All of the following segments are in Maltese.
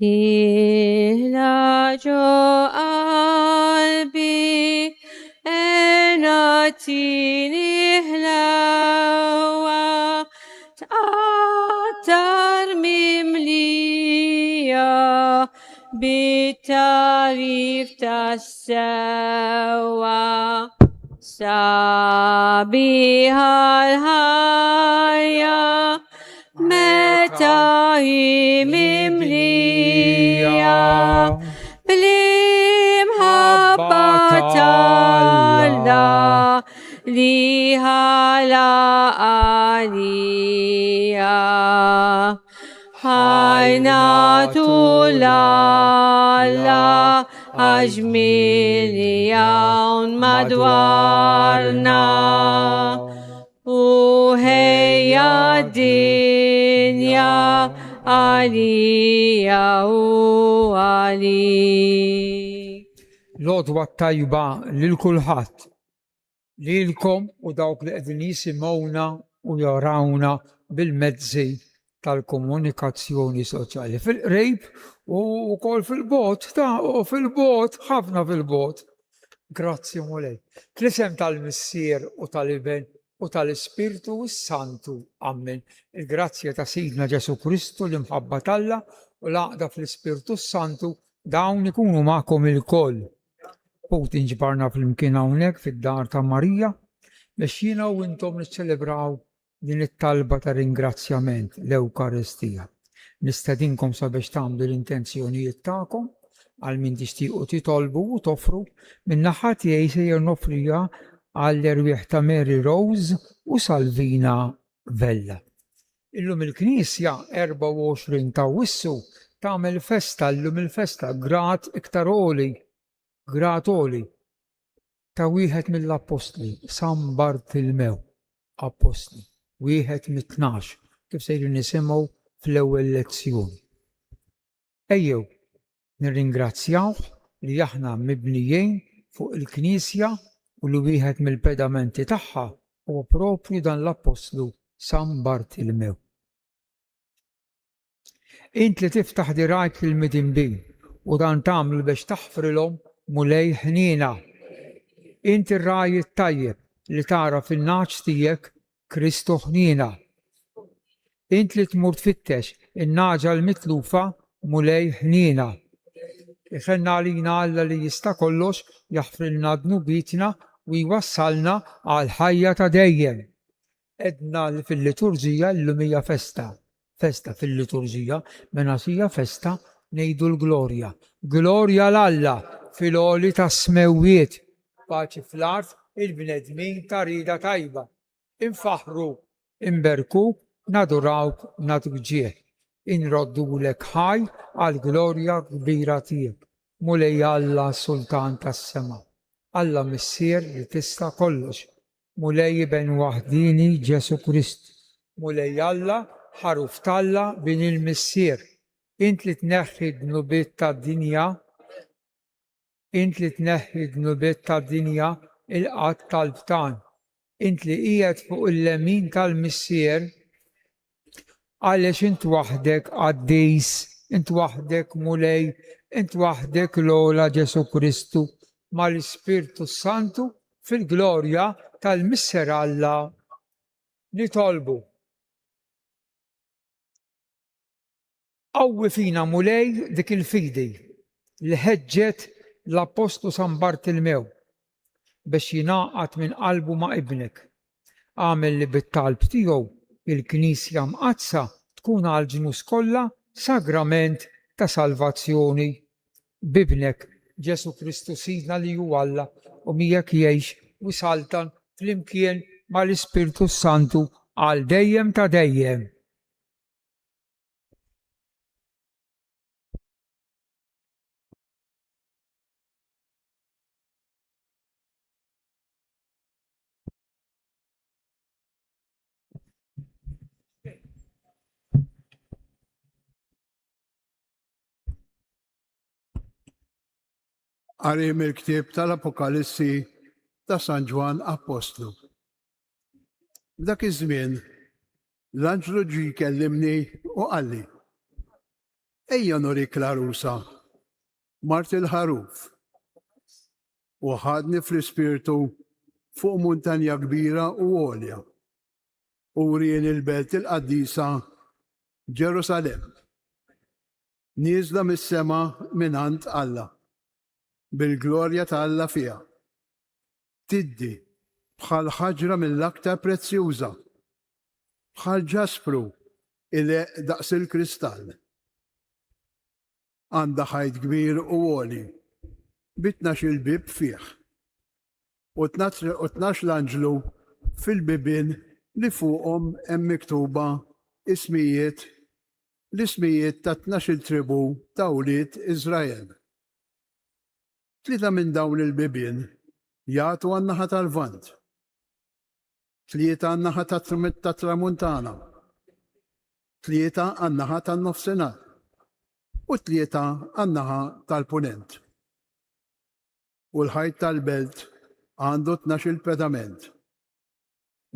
Ilajo qalbi enatini hlawa ta'tar mimliya bitarif tassawa sabiha alhaya meta hi mimliya blim habatala lihala aliya haynatulala ajmil yawn madwarna وهي الدنيا عليا وعليك. L-għodwa tajba lil kulħadd, lilkom u dawk li qegħdin jisimgħuna u jarawna bil-mezzi tal-komunikazzjoni soċjali fil-qrib u wkoll fil-bot, ħafna fil-bot. Grazzi mulej. Fl-isem tal-Missier u tal-Iben u tal-Ispirtu Santu. Amen. Il-grazzja ta' Sidna Ġesu Kristu l-imħabba talla u l-għaqda fl-Ispirtu Santu dawn ikunu magħkom il-koll. Putin ġbarna fl-imkien hawnhekk fid-dar ta' Marija biex jiena u intom niċċelebraw din it-talba ta' ringrazzjament l-Ewkaristija. Nistedinkom sabiex tagħmlu l-intenzjonijiet tagħkom għal min tixtiequ titolbu u tofru min-naħa tiegħi sejjer nofrija għall-erwieħ ta' Mary Rose u Salvina Vella. Illum il-Knisja 24 ta' Wissu tagħmel festa llum il-festa grat iktar oli ta' wieħed mill-Apostli, San Bartilmew Apostli, wieħed mit-12 kif sejrin nisimgħu fl-ewwel lezzjoni. Ejjew nirringrazzjaw li aħna mibnijin fuq il-Knisja u li wieħed mill-pedamenti tagħha huwa proprju dan l-Apostlu San Bartilmew. Int li tiftaħ dirajk lill-midinbin u dan tagħmlu biex taħfrilhom mulej ħniena. Int ir-raj tajjeb li tara fin-naċ tiegħek Kristu ħniena. Int li tmur tfittex in-naġa l-mitlufa mulej ħniena. Iħenna għalina Alla li jista' kollox jaħfrilna dnubitna u jwassalna għal ħajja ta' dejjem. Edna li fil-liturġija llum hija festa fil-liturġija mena hija festa ngħidu l-glorja. Glorja l-Alla fil-għoli ta' smewwiet, paċi fl-art il-bnedmin ta' rida tajba. Infaħru, inberkuk, nadurawk, naduk ġieħ. Inroddulek ħaj għal-glorja kbira tiegħek. Mulej Alla Sultan tas-sema. Alla Missier li tista' kollox. Mulej Iben waħdini Ġesu Kristu. Mulej Alla ħaruf talla bin il-Missier. Int li tneħħi d-nubiet tad-dinja, il-qatt tal-btan. Int li qiegħed fuq il-lemin tal-Missier għaliex int waħdek għaddejs, int waħdek mulej, int waħdek l-ola Ġesu Kristu mal-Ispirtu Santu fil-glorja tal-Misser Alla nitolbu. Qawwi fina mulej dik il-fidi li ħeġġet l-Apostlu San Bartilmew biex jingħaqad minn qalbu ma' ibnek. Għamel li bit-talb tiegħu il-Knisja mqazza tkun għal-ġnus kollha sagrament ta' salvazzjoni bibnek Ġesu Kristu Sidna li hu Alla u miegħek jgħix u saltan flimkien mal-Ispirtu Santu għal dejjem ta' dejjem. Għarim il-ktib tal-Apokalissi ta' San Ġwan Apostlu. Dak iż-żmien l-anġlu ġi kellimni u qalli: ejja norik la rusa, mart il-ħaruf, u ħadni fl-ispirtu fuq muntanja kbira u għolja, u rien il-belt il-qaddisa Ġerusalem, niżla mis-sema minant Alla, bil-glorja ta' Alla fija, tiddi bħal ħaġra mill-aktar prezzjuża, bħal ġaspru il daqs il-kristall. Għanda ħajt kbir u għoli, bitnax il-bib fih, u tnax l-anġlu fil-bibin li fuqhom hemm miktuba l-ismijiet ta' 12 tribu ta' wlied Iżrael. Tlieta minn dawn il-bibien jagħtu għan-naħa tal-Vant, tlieta għan-naħa tat-Tramuntana, tlieta għan-naħa tan-Nofsinhar u tlieta għan-naħa tal-Punent. U l-ħajt tal-belt għandu 12 pedament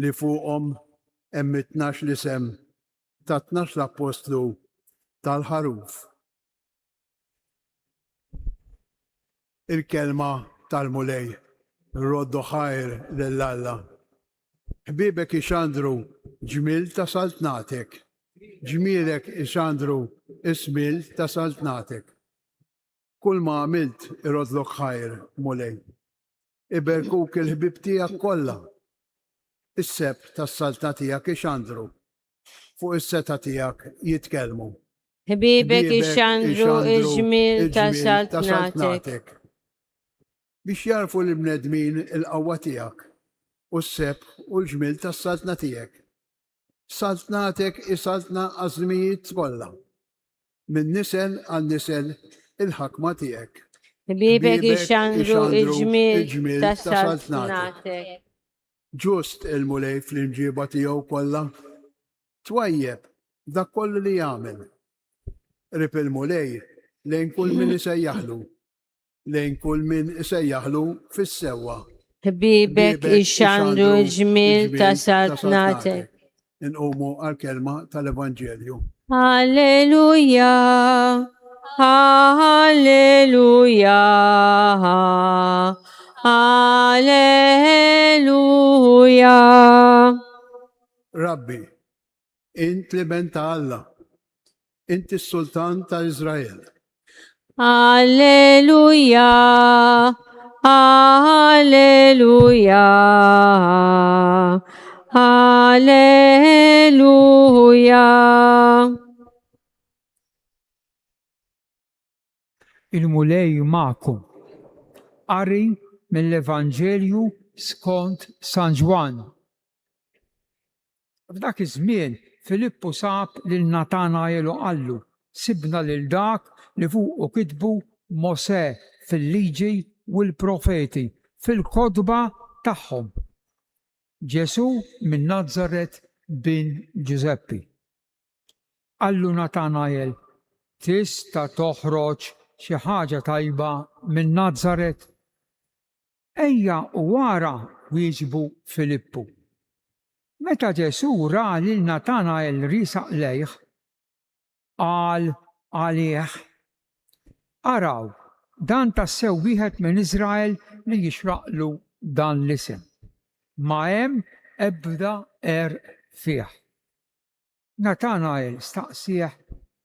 li fuqhom hemm 12 l-isem ta' 12 l-apostlu tal-ħaruf. Il-kelma tal-mulej roddu ħajr lill-Alla. Ħbibek ixandru ġmil ta' saltnatek, ġmilek ixandru ismil ta' saltnatek. Kull ma għamilt irodlok ħajr, mulej. Iberkuk il-ħbib tijak kolla. Is-seb ta' saltna tijak ixandru. Fuq is-seta tijak jitkelmu. ħbibek ixandru iġmil ta' saltnatek. Biex jarfu l-bnedmin il-qawwa tijak u s-seb u l-ġmil ta' saltna tijak. Saltnatek isaltna għazmijiet kolla. Min nisel għal nisel il-ħakma tijak. ħbibek ixandru iġmil ta' saltnatek. Ġust il-mulej fl-imġiba tijaw kolla. Twajjeb dak kollu li jagħmel. Rip il-mulej lejn kull min isejjaħlu. Lejn kull min isejjaħlu fis-sewwa. ħbibek ixandru iġmil ta' saltnatek. Inqumu għal-kelma tal-Evanġelju. Alleluja, alleluja, alleluja. Rabbi, int li benta Alla, int is-Sultan ta' Izrael. Alleluja, alleluja, alleluja. Il-mulej ma'kum. Qari mill-Evanġelju skont San Ġwan. F'dak iż-żmien Filippu sab lil Natanael u qallu: sibna lil dak li fuqu kitbu Mosè fil-liġi u l-profeti fil-kodba tagħhom. Ġesu minn Nazaret bin Giuseppi. Qallu Natanael: tista' toħroġ xi ħaġa tajba minn Nazaret? Ejja u wara wieġbu Filippu. Meta Ġesu ra lil Natanael risaq lejh, qal għalih: araw, dan tassew wieħed minn Iżrael li jixraqlu dan l-isem. Ma hemm ebda fih. Natanael staqsih: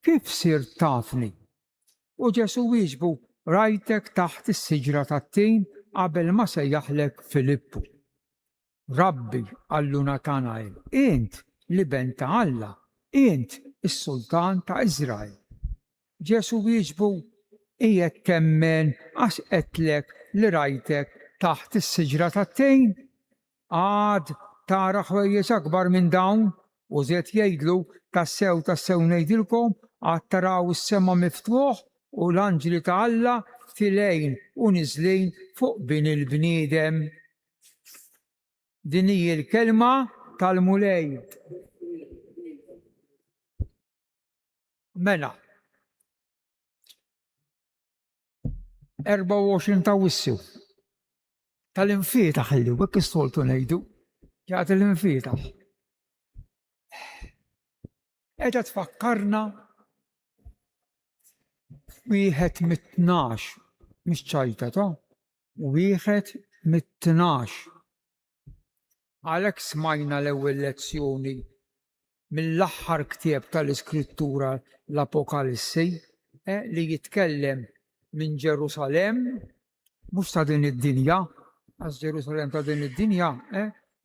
kif sir tafni? U Ġesu wieġbu: rajtek taħt is-siġra tat-tin qabel ma sejjaħlek Filippu. Rabbi, qallu Natanael, int li benta Alla, int is-Sultan ta' Iżrael. Ġesu wieġbu: qiegħed temmen għax qedtlek li rajtek taħt is-siġra tat-tejn? Għad tara ħwejjeġ akbar minn dawn? U żied jgħidlu: tassew ngħidilkom għad taraw is-sema miftuħ u l-anġli ta' Alla tilejn u niżlin fuq bin il-bniedem. Din hija l-kelma tal-mulej. Mela, 24 ta' Wissu tal-infietaħ illi hekk istoltu ngħidu, ġagħet l-infietaħ. Qiegħda tfakkarna wieħed mit-12 mhix ċajta ta' wieħed mit-12. Għalhekk smajna l-ewwel lezzjoni mill-aħħar ktieb tal-Iskrittura l-Apokalissi li jitkellem minn Ġerusalem mhux ta' din id-dinja, għax Ġerusalem ta' din id-dinja,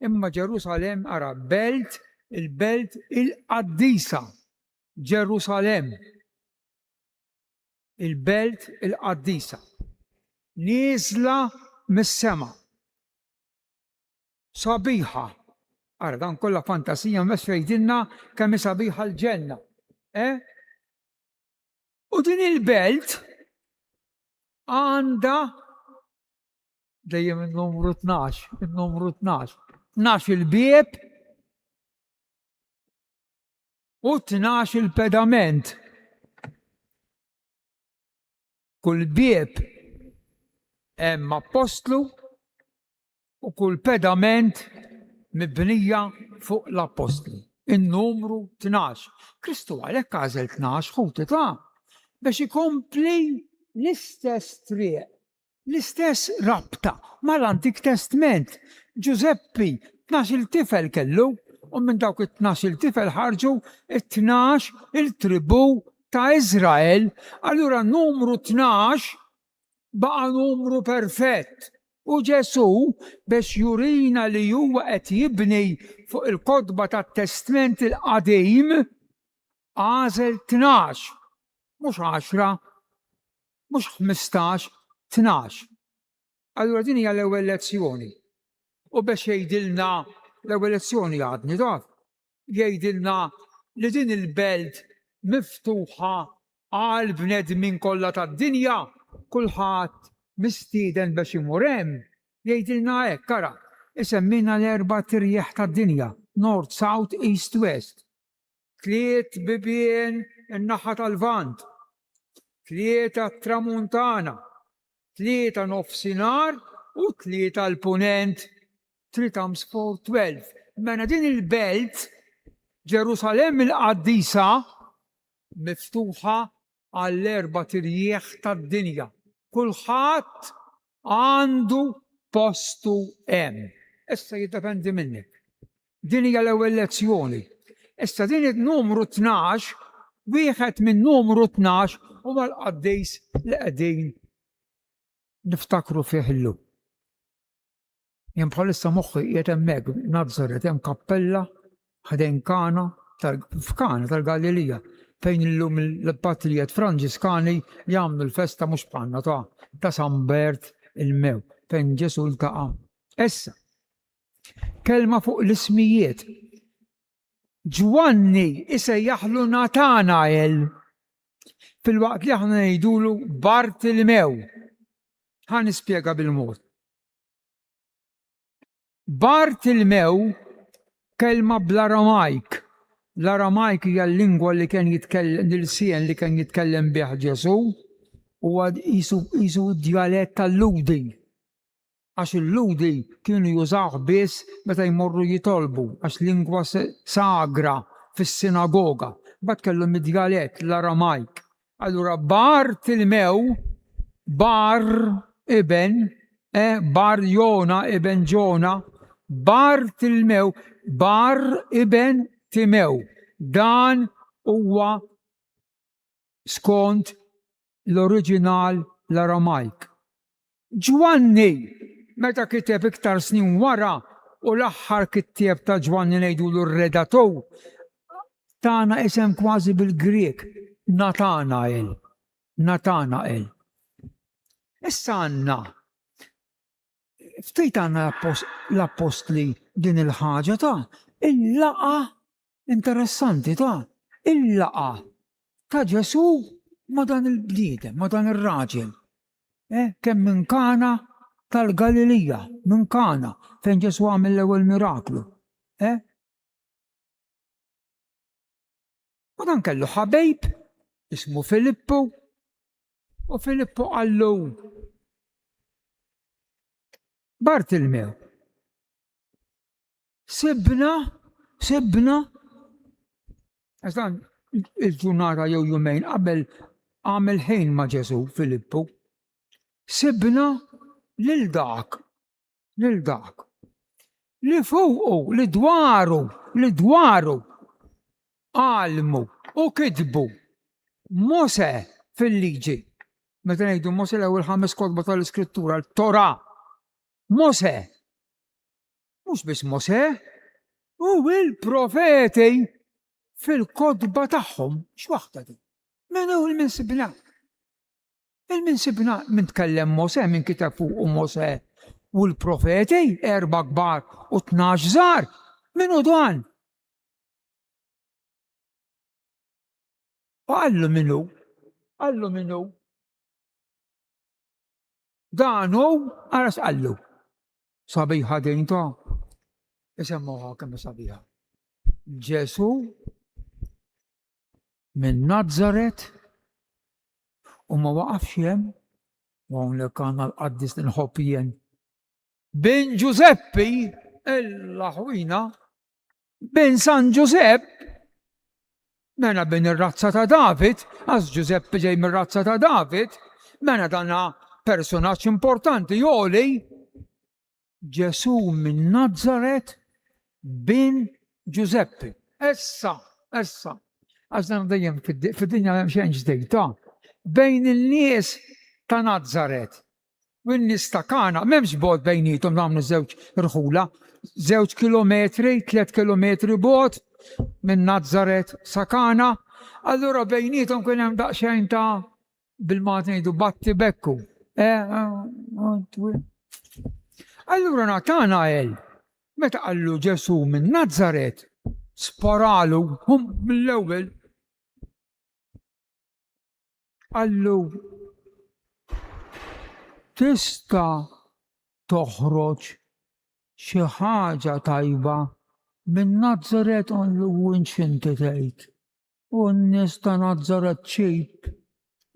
imma Ġerusalem ara belt, il-belt il-qaddisa. Ġerusalem, il-belt il-qaddisa. Nieżla mis-sema. Sabiħa. Ara dan kollha fantasija mhux jgħidilna kemm sabiħa l-ġenna. U din il-belt għandha dejjem il-numru 12, il-numru 12. 12 il-bieb u 12 il-pedament. Kull bieb hemm apostlu u kull pedament mibnija fuq l-apostli. Il-numru 12. Kristu għalhekk għażel 12 ħuti ta' biex ikompli l-istess triq, l-istess rabta mal-Antik Testament. Giuseppi 12 tifel kellu u minn dawk it-12 tifel ħarġu 12 il-tribu ta' Izrael. Allura numru 12 baqa numru perfett. U Ġesu biex jurina li huwa qed jibni fuq il-kodba tat-Testament il-qadim għażel 12, mhux 10, mhux 15, 12. Allura din hija l-ewwel lezzjoni. U biex jgħidilna l-ewwel lezzjoni għadni taf, jgħidilna li din il-belt miftuħa għal bnedmin kollha tad-dinja, kulħadd mistieden biex imur hemm, jgħidilna hekk ara, isemmina l-erba' tirjieħ tad-dinja, Nord, South, East, West. 3 bibien in-naħa tal-Vant, 3 tramuntana, 3 nofsinhar u 3 l-punent, 3 times 4, 12. Mena din il-belt, Ġerusalem il-qaddisa, miftuħa għall-erba' tirjieħ tad-dinja. Kulħadd għandu postu hemm. Issa jiddependi minnek. Din hija l-ewwel lezzjoni. Issa din il-numru 12, wieħed minn numru 12 huma l-qaddejs li qegħdin niftakru fih illum. Jien bħalissa moħħi qiegħed hemmhekk Nażaret hemm kappella ħdejn Kana f'Kana tal-Galilija fejn illum l-Patrijiet Franġiskani jagħmlu l-festa mhux bħalna ta' San Bert il-Mew fejn Ġesu ltaqa'. Issa, kelma fuq l-ismijiet. Ġwanni isejjaħlu Natanael fil-waqt li aħna ngħidulu Bartilmew. Ħa nispjega bil-mod. Bartilmew kelma bl-Aramajk. L-Aramajk hija l-lingwa li kien jitkellem l-sien li kien jitkellem bih Ġesu u qisu d-djalett tal-Ludi. Għax il-Ludi kienu jużaw biss meta jmorru jitolbu għax lingwa sagra fis-sinagoga. Bad kellhom id-djalett l-Aramajk. Allura Bartilmew, Bar iben, Bar Jona iben Ġona, Bartilmew, Bar iben Timew. Dan huwa skont l-oriġinal l-Aramajk. Ġwanni, meta kiteb iktar snin wara u l-aħħar kittieb ta' Ġwanni ngħidulu r-redatur, tana isem kważi bil-Grek, Natanael. Natanael. Issa għandna ftit għandna l-apostli din il-ħaġa ta' il-laqa interessanti ta' il-laqa ta' Ġesu ma' dan il-bniedem, ma' dan ir-raġel. Kemm minn Kana tal-Galilija, minn Kana fejn Ġesu għamel l-ewwel miraklu. U dan kellu ħabejb ismu Filippu u Filippu qallu Bartilmew. Sibna, għazdan il-ġurnata jew jumejn qabel għamel ħin ma' Ġesu Filippu, sibna lil dak li fuqu, li dwaru għalmu u kitbu Mose fil-liġi. Meta ngħidu Mose l-ewwel 5 kotba tal-Iskrittura, l-Torah. Mose, mhux biss Mose, u il-profeti fil-kodba tagħhom x'waħda di. Min hu min sibna? Il-min sibna min tkellem Mose, min kitab fuq Mose u l-profeti 4 kbar u 12 żgħar. Min hu dan? Għallu minnu. Danu għaras għallu. Sabiħa dinta. Isemmuħa kemm sabiħa. Ġesu minn Nazaret u ma waqafx hemm u hawnhekk għandna l-qaddis nħobbien. Bin Giuseppi il-laħwina bin San Giuseppe mena bin ir-razza ta' David, għax Giuseppe ġej mir-razza ta' David, mena dana personaġġ importanti joli Ġesu minn Nazaret bin Giuseppe. Issa, għax dan dejjem fid-dinja hemm xejn ġdejt, bejn in-nies ta' Nazaret u n-nies ta' Kana m'hemmx bod bejnietom nagħmlu żewġ irħula, 2 kilometri, 3 kilometri bod minn Nazaret sa Kana, allura bejnietom kien hemm daqsxejn ta' bil-mat ngħidu batti bekku. Allura Natanael, meta qallu Ġesu minn Nazaret, sparalu mill-ewwel. Qallu tista' toħroġ xi ħaġa tajba minn Nazaret qallu inxinti tgħid. U n-nies ta' Nazaret cheap.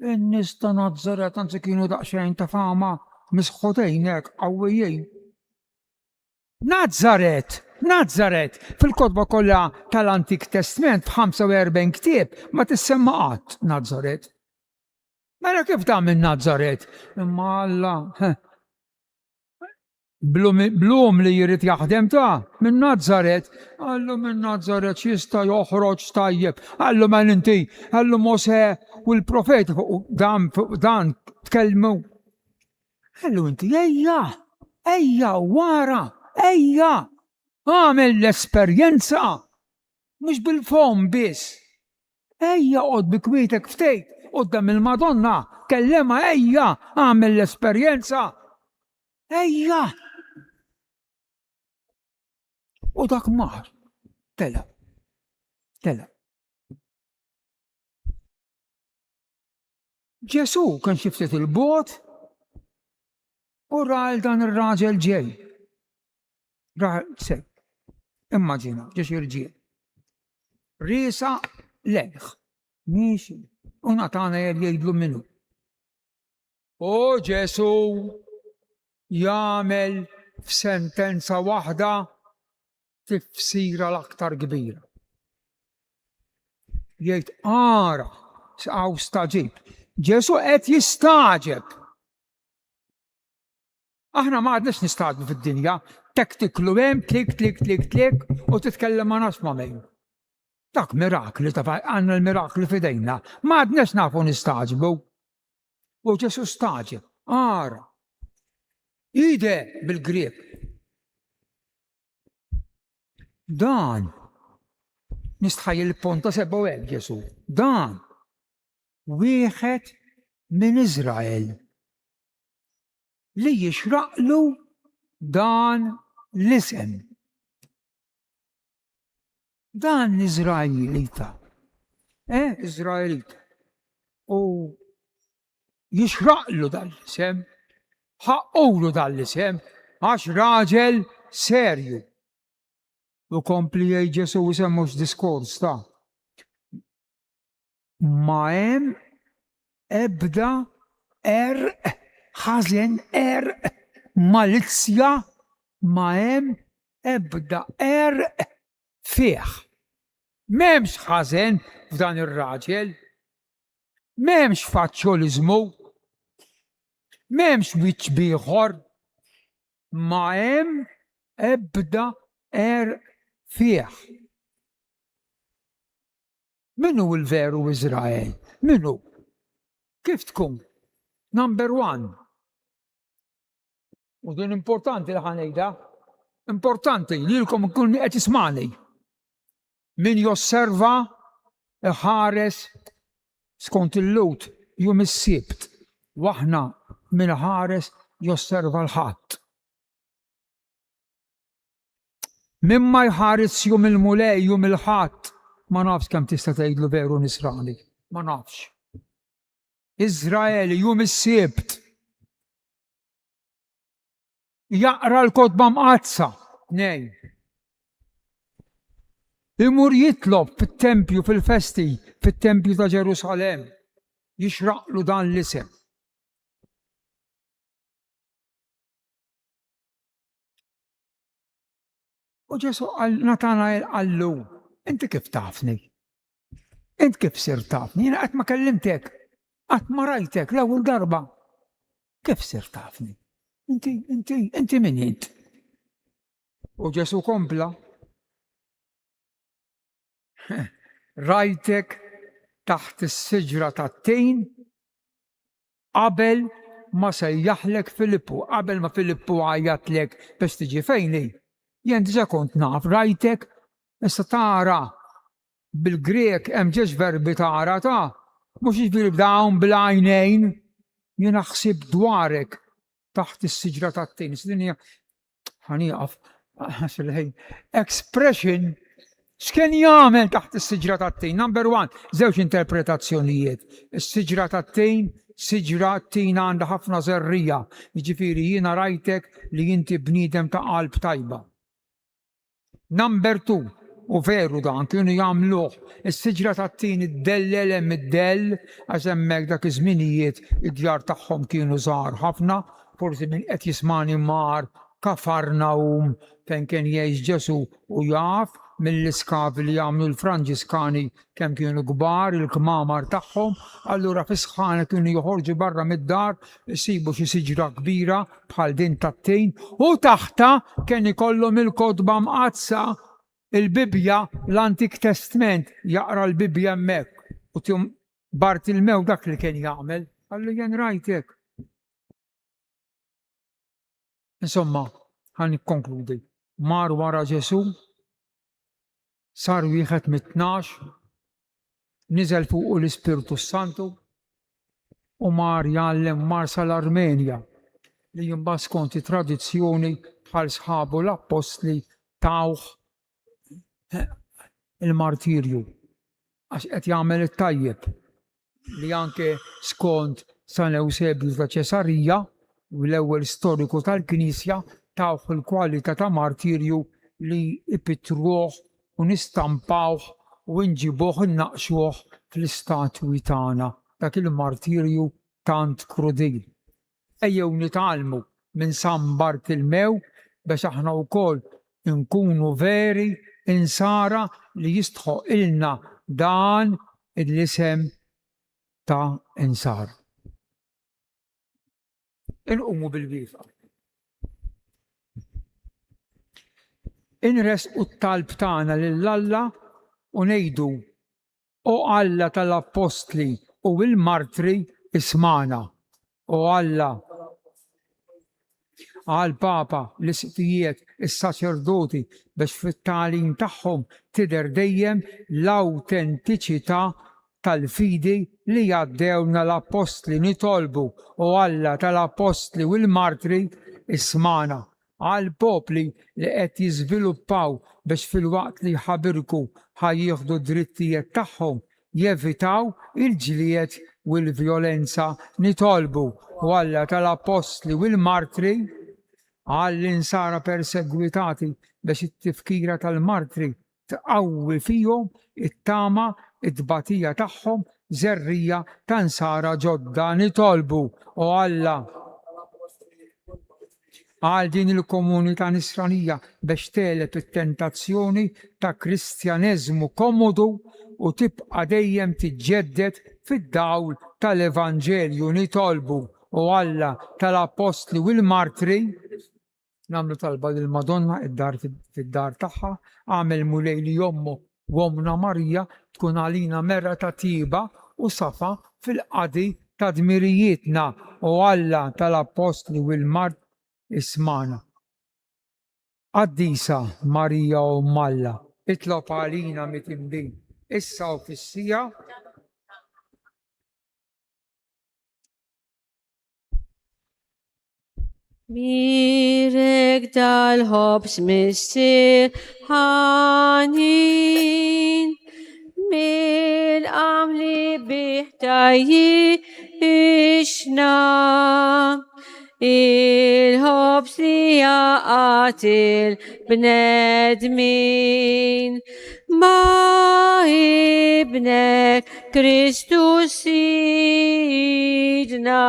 In-nies ta' Nazaret anzi kienu daqsxejn ta' fama misħotejn hekk qawwijin. Nazaret fil-kotba kollha tal-Antik Testament b'45 ktieb ma tissemma qatt Nazaret. Mela kif ta' minn Nazaret? Imma Alla blum li jrid jaħdem ta' minn Nazaret. Allu minn Nazaret jista' joħroġ tajjeb. Allu man inti, allu Mose u l-profeti fuq dan tkellmu. Allu inti ejja wara, għamel l-esperjenza, mhux bil-fom biss. Ejja qod bi kwietek ftejt quddiem il-Madonna, kellema ejja għamel l-esperjenza. Ejja! U dak mar, tela. Ġesu kien xi ftit il-bogħod u ra dan ir-raġel ġej. Immaġina, ġex irġiel. Riesa leħ, miexi, u Natanael jgħidlu minnu. U Ġesu jagħmel f'sentenza waħda tifsira l-aktar kbira. Jgħid ara saqgħu staġib. Ġesu qed jistaġeb. Aħna ma għadniex nistaġbu fid-dinja, tek tiklu hemm tlik u titkellem ma nafx ma' mejn. Dak mirakli ta' għandna l-mirakli f'idejna, ma għadniex nafu nistaġbu. U Ġesu staġeb. Ara. Ide bil-Grieg. Dan nistħajjel il-ponta sebba hekk Ġesu. Dan wieħed minn Iżrael li jixraqlu dan l-isem. Dan Iżraelita. Iżraelita. U jixraqlu dan l-isem. ħaqqulu dan l-isem għax raġel serju. U kompli jgħid Ġesu jisemmux diskors ta' ma hemm ebda ħażen malizzja ma hemm ebda fih. M'hemmx ħażen f'dan ir-raġel. m'hemmx faċċoliżmu, m'hemmx wiċċ bieħor, ma hemm ebda fih. Minu l-veru Iżrael? Minu? Kif tkun? Number one. U din importanti li ħanejda. Importanti li l-kom kun qed ismani. Min josserva ħares skont il-lut jum is-sibt. Waħna min ħares josserva l-ħadd. Min ma jħares jum il-mulej jum il-ħadd. Ma nafx kemm tista' tgħidlu veru nisrani. Ma nafx. Iżraeli jum is-sibt. Jaqra l-kotba mqazza. Nej. Imur jitlob fit-tempju fil-festi, fit-tempju ta' Ġerusalem. Jixraqlu dan l-isem. U Ġesu Natanael qallu, inti kif tafni? Inti kif sir tafni? Jiena qatt ma kellimtek, qatt ma rajtek l-ewwel darba. Kif sir tafni? Inti min int? U Ġesu kompla. Rajtek taħt is-siġra tat-tejn qabel ma sejjaħlek Filippu, qabel ma Filippu għajjatlek biex tiġi fejni. Jien diġà kont naf, rajtek, issa tara bil-Grek hemm ġeġ verbi tara ta' mhux jiġifieri b'dawn bil-għajnejn, jiena ħsib dwarek taħt is-siġra tat-tejn. Sidinja ħanieqaf expression x'kien jagħmel taħt is-siġra tat-tejn. Number one, żewġ interpretazzjonijiet. Is-siġra tat-tejn, siġra tina għandha ħafna żerrija. Jiġifieri jiena rajtek li inti bniedem ta' qalb tajba. Number two, u veru dan kienu jagħmluh, is-siġra tat-tejn iddellel hemm id-dell għax hemmhekk dak iż-żminijiet id-djar tagħhom kienu żgħar ħafna, forsi min qed jismani mar Kafarnawm fejn kien jgħix Ġesu u jaf mill-iskavi li jagħmlu l-Franġiskani kemm kienu kbar il-kmamar tagħhom, allura fis-sħana kienu joħorġu barra mid-dar, isibu xi siġra kbira bħal din tat-tejn u taħta kien ikollhom il-kotba mqazza il-Bibja l-Antik Testament jaqra l-Bibja hemmhekk u tim Bartilmew dak li kien jagħmel, għallu jien rajtek. Insomma, ħan nikkonkludi. Mar wara Ġesu, sar wieħed mit-tnax, niżel fuq l-Ispirtu Santu u mar jgħallem mar sal-Armenja li jimbagħad skont it-tradizzjoni bħal sħabu l-Apostli tawh il-martirju għax qed jagħmel it-tajjeb li anke skont San Ewsebju ta' Ċesarija u l-ewwel storiku tal-Knisja tawh il-kwalità ta' martirju li ipittruh u nistampawh u nġibuh innaqxuh fl-istatwi tagħna dak il-martirju tant krudil. Ejjew nitgħallmu minn San Bartilmew biex aħna wkoll nkunu veri insara li jistħoq ilna dan l-isem ta' insar. Inqumu bil-wieqa. Inresqu t-talb tagħna lill-Alla u ngħidu o Alla tal-Apostli u l-Martri ismana. O Alla għal-Papa, l-Isptijiet, is-Saċerdoti biex fit-tagħlim tagħhom tidher dejjem l-awtentiċità tal-fidi li jgħaddewna l-Apostli nitolbu u Alla tal-Apostli u l-Martri ismana. Għal-popli li qed jiżviluppaw biex fil-waqt li jħabirku ħajjieħdu drittijiet tagħhom jevitaw il-ġlied u l-vjolenza nitolbu u Alla tal-Apostli u l-Martri għall-insara persegwitati biex it-tifkira tal-martri tqawwi fihom it-tama it-tbatija tagħhom żerrija ta' nsara ġodda nitolbu u Alla għal din il-komunità nisranija biex telep it-tentazzjoni ta' kristjaneżmu komodu u tibqa' dejjem tiġġedded fid-dawl tal-Evanġelju nitolbu u Alla tal-Apostli u l-Martri namlu talba lil Madonna id-dar fid-dar tagħha, għamel mulej li jommu u omna Marija tkun għalina merra ta' tiba u safa fil-qadi ta' dmirijietna u Alla tal-Apostli u l-Mart ismana. Qaddisa Marija u Malla, itlob għalina mit-imbin, issa u fissija. Mirek dal-ħobs missir ħanin, mil-qamli biħtajji ixna, il-ħobs li jaqat il-bnedmin, ma ibnek Kristus sidna.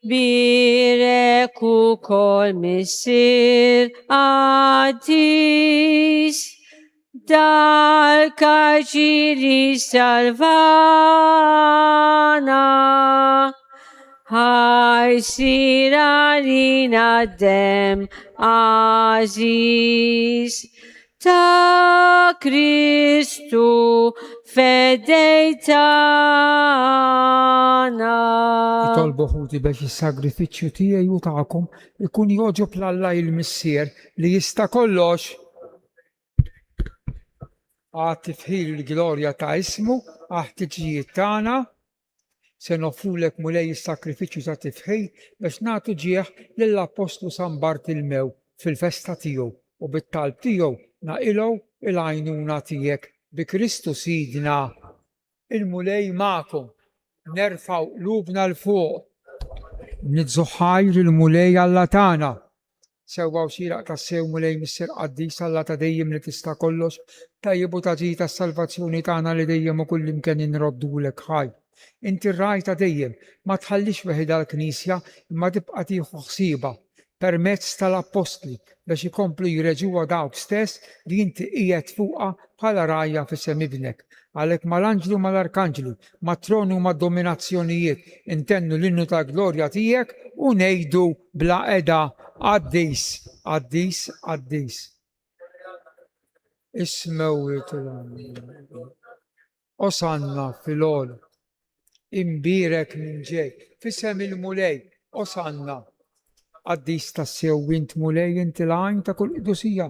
Birek u kol missir għaddis, dal-kaċiri salvana, ħajsir għalina dem aziz, ta' Kristu fedejtana. Jitolbu ħuti biex is-sagrifiċċju tiegħi u tagħkom ikun joġob l-Alla il-Missier li jista' kollox għad tifħil il-glorja ta' ismu ħtiġijiet tagħna. Se nofrulek mulej is-sakrifiċċju ta' tifħil biex nagħtu ġieħ lill-Apostlu San Bartilmew fil-festa tiegħu u bit-talb tiegħu naqilgħu il-għajnuna tiegħek bi Kristu sidna. Il-mulej magħkom, nerfaw qlubna l-fuq, nidżu ħajr il-mulej Alla tagħna. Sewwa u xieraq ta' sew mulej Missier Qaddis Alla ta' dejjem li tista' kollox, tajjeb u taġi tas-salvazzjoni tagħna li dejjem u kullimkien inroddulek ħajr. Inti r-raj ta' dejjem, ma tħallix weħida l-Knisja imma tibqa' tieħu ħsieba permezz tal-Apostli biex ikomplu jreġuha dawk stess li inti qiegħed fuqha bħala rajja f'isem ibnek. Għalhekk mal-anġlu mal-arkanġlu, mat-tronu u mad-dominazzjonijiet intennu l-innu ta' glorja tiegħek u ngħidu bla qeda Qaddis, Qaddis, Qaddis. Ismewwiet Osanna fil-għol, imbirek minn ġej, f'isem il-mulej, Osanna. Qaddis tas-sew int mulej inti l-għajn ta' kull qdusija.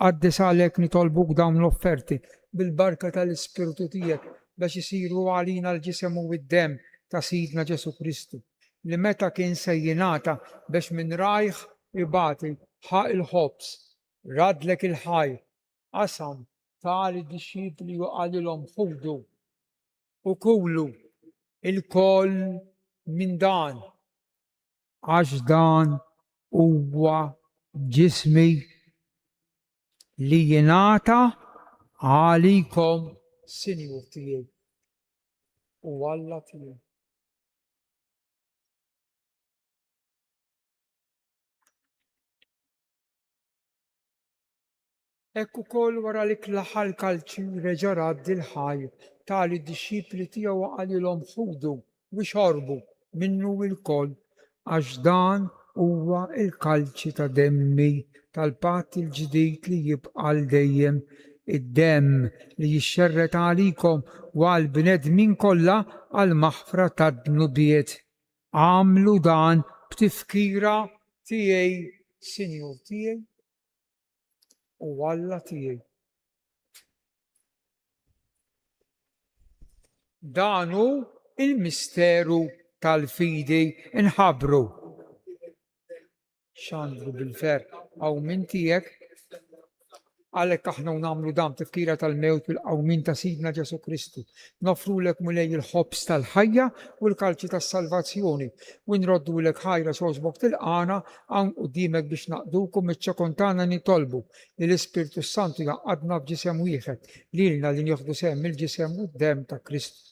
Qaddis għalhekk nitolbuk dawn l-offerti bil-barka tal-Ispiritu tiegħek biex isiru għalina l-ġisem u d-dem ta' Sidna Ġesu Kristu li meta kien se jingħata biex minn rajħ ibati ħaq il-ħobs, radlek il-ħajr, qasam tali disċipli u qalilhom ħudu u kulu il-koll minn dan għax dan huwa ġismi li jingħata għalikom Sinjur tiegħi u Alla tiegħi. Hekk ukoll wara li klaħal kalċi reġa' raddi l-ħajr tali d-disċipli tiegħu qalilhom ħudu u xorbu minnu l-koll għax dan huwa il-kalċi ta' demmi tal-patt il-ġdid li jibqa' dejjem id-demm li jixxerret għalikom u għal bnedmin kollha għal maħfra tad-dnubiet. Għamlu dan b'tifkira tiegħi, Sinjur tiegħi u Alla tiegħi. Danu il-misteru tal-fidi inħabru. Xandru bil-fer qawmin tiegħek għalhekk aħna nagħmlu dan tifkira tal-mewt bil-qawmin ta' Sidna Ġesu Kristu. Nofrulek mulej il-ħobs tal-ħajja u l-kalċi tas-salvazzjoni u nroddulek ħajra xogħbok tilqana hawn quddiemek biex naqdukom iċ-ċekon tagħna nitolbu li l-Ispirtu Santu jaqgħadna b'ġisem wieħed lilna li nieħdu sehem il-ġisem u d-demm ta' Kristu.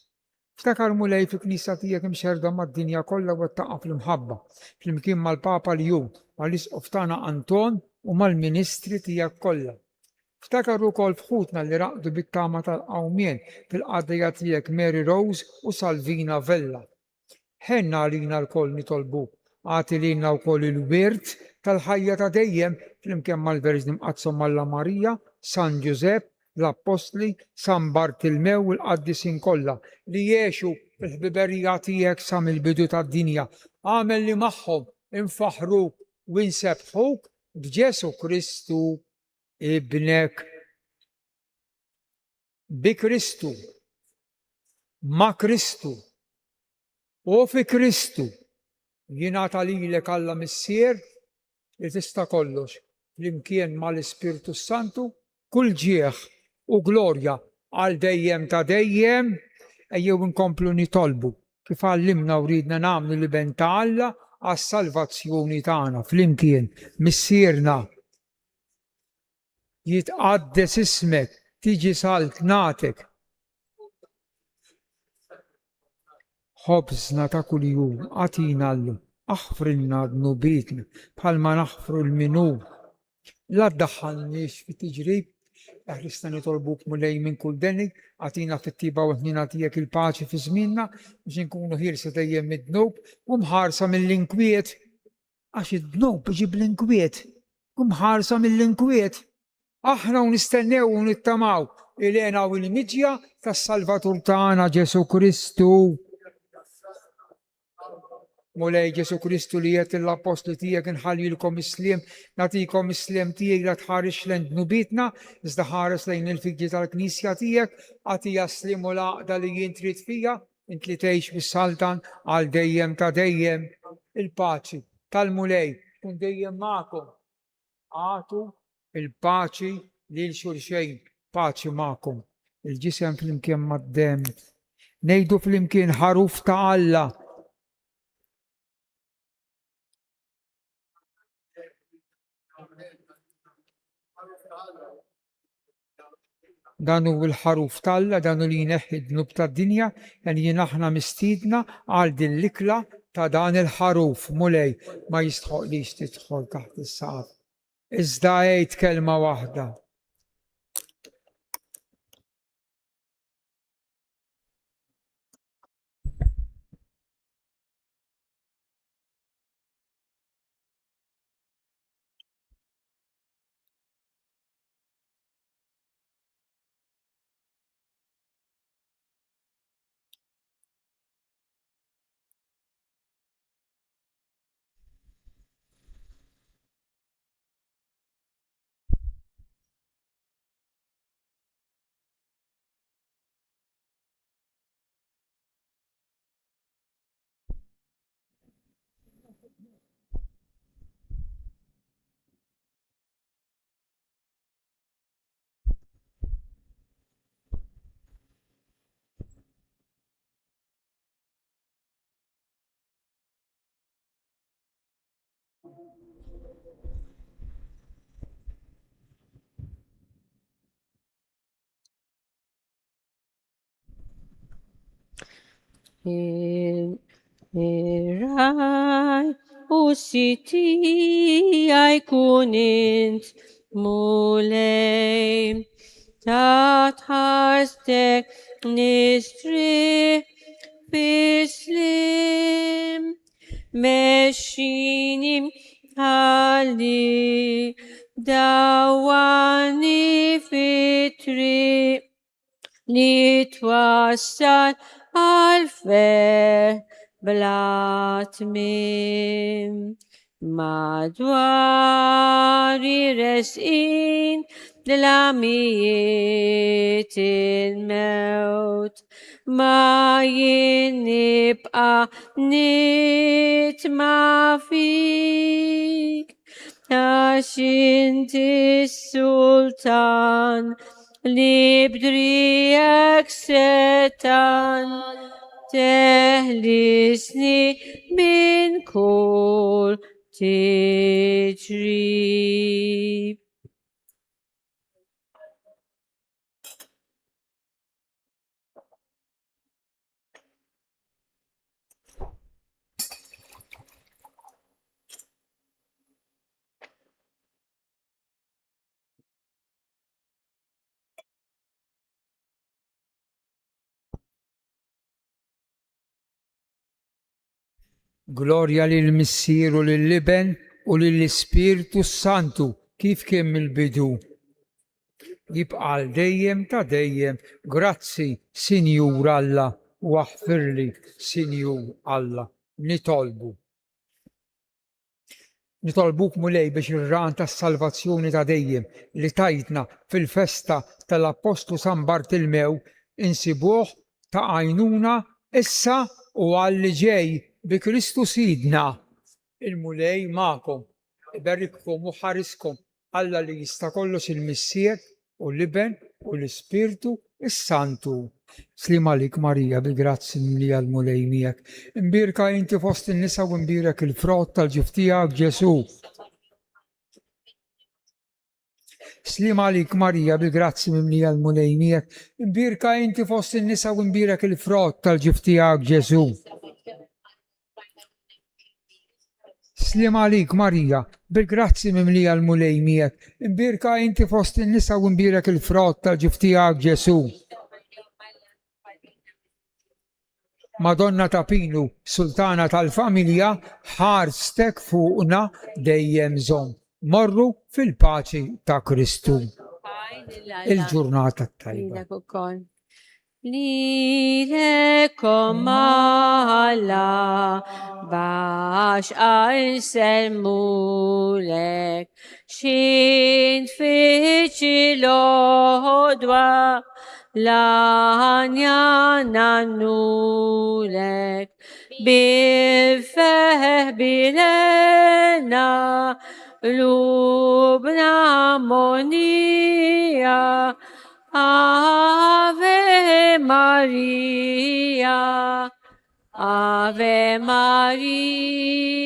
Ftakar mulej fil-Knisja tiegħek imxerda mad-dinja kollha u ttaqqa fl-imħabba flimkien mal-Papa Lju, mal-Isqof tagħna Anton u mal-Ministri tiegħek kollha. Ftakaru kol fħutna li raqdu bit-tama tal-qawmien fil-qadrija tiegħek Mary Rose u Salvina Vella. Ħenna għalina l-koll nitolbu, għati lilna wkoll il-wirt tal-ħajja ta' dejjem flimkien mal-Verġni Mqazzom Alla Marija, San Giuseppe, l-Apostli, San Bartilmew u l-qaddisin kollha li jgħixu fil-ħbiberija tiegħek sa mill-bidu tad-dinja. Għamel li magħhom infaħruk u nsebħuk b'Ġesu Kristu ibnek. Bi Kristu, ma' Kristu u fi Kristu jingħata lilek Alla Missier li tista' kollox flimkien mal-Ispirtu Santu kull ġieħ u glorja għal dejjem ta' dejjem. Ejjew inkomplu nitolbu kif għallimna u ridna nagħmlu li ben ta' Alla għas-salvazzjoni tagħna flimkien missierna. Jitqaddes ismek, tiġi saltnatek. Ħobżna ta' kuljum għatina llum, aħfrilna dnubitna bħalma naħfru l-minub. La ddaħħalniex fit-tiġrib, Ħrista nitolbuk mulej minn kull denig, għatina fit-tiba u ħnina tiegħek il-paċi fi żmienna biex inkunu ħirsa dejjem mid-dnub u mħarsa mill-inkwiet. Għax id-dnub iġib l-inkwiet, u mħarsa mill-inkwiet. Aħna u nistennew u nittamaw il-għena u il-midja tas-Salvatur tagħna Ġesu Kristu. Mulej Ġesu Kristu li jgħid l-apostli tiegħek inħallilkom isliem, nagħtikom isliem tiegħek la tħarix lejn dnubitna, iżda ħares lejn il-fiġġi tal-Knisja tiegħek, għatija slim u l-għaqda li jien trid fija, int li tgħix bis-Saltan għal dejjem ta' dejjem. Il-paċi tal-mulej tkun dejjem magħkom. Għatu il-paċi lil xulxejn, paċi magħkom. Il-ġisem flimkien mad-dem. Ngħidu flimkien ħaruf ta' Alla. Dan hu l-ħaruf ta' Alla, dan hu li jneħħi d-dnub tad-dinja, yani jien aħna mistiedna għal din l-ikla ta' dan il-ħaruf. Mulej ma jistħoqlix tidħol taħt is-saqaf. Iżda għid kelma waħda. Irai usiti ai kunint mulei tat hastek nistri bislim meshinim hali dawani fitri nitwassal alfe blatmim madwari res'in للعمية الموت ما ينبقى نتمع فيك عشنت السلطان لبدريك ستان تهلسني من كل تجريب. Glorja lil missier u lill-Iben u lill-Ispirtu Santu kif kien mill-bidu. Jibqa' għal dejjem ta' dejjem. Grazzi, Sinjur Alla, u aħfirli, Sinjur Alla. Nitolbuk mulej biex ir-ran tas-salvazzjoni ta' dejjem li tajtna fil-festa tal-Apostlu San Bartilmew insibuh ta' għajnuna issa u għalli ġej bi Kristu sidna. Il-mulej ma'kom, iberrikkom u ħariskom Alla li jista' kollox il-Missier u l-Iben u l-Ispirtu is-Santu. Slim għalik Marija bil-grazzi li għal-mulej miegħek. Imbirka inti fost in-nisa u imbirek il-frott tal-ġif tiegħek Ġesu. Slim għalik Marija bil-grazzi li għal-mulej miegħek. Imbirka inti fost in-nisa u imbirek il-frott tal-ġif tiegħek Ġesu. Slim għalik Marija, bil-grazzi mimli għal-mulej miegħek, imbirka inti fost in-nisa u imbirek il-frott tal-ġif tiegħek Ġesu. Madonna ta' Pinu, Sultana tal-Familja, ħarstek fuqna dejjem żomm. Morru fil-paċi ta' Kristu. Il-ġurnata tajba. Lilekom Alla bax għal-selmulek xin fiċi l-ħodwa l-ħanja nannulek bil-feħ bilena lubna monija Ave Maria, Ave Maria.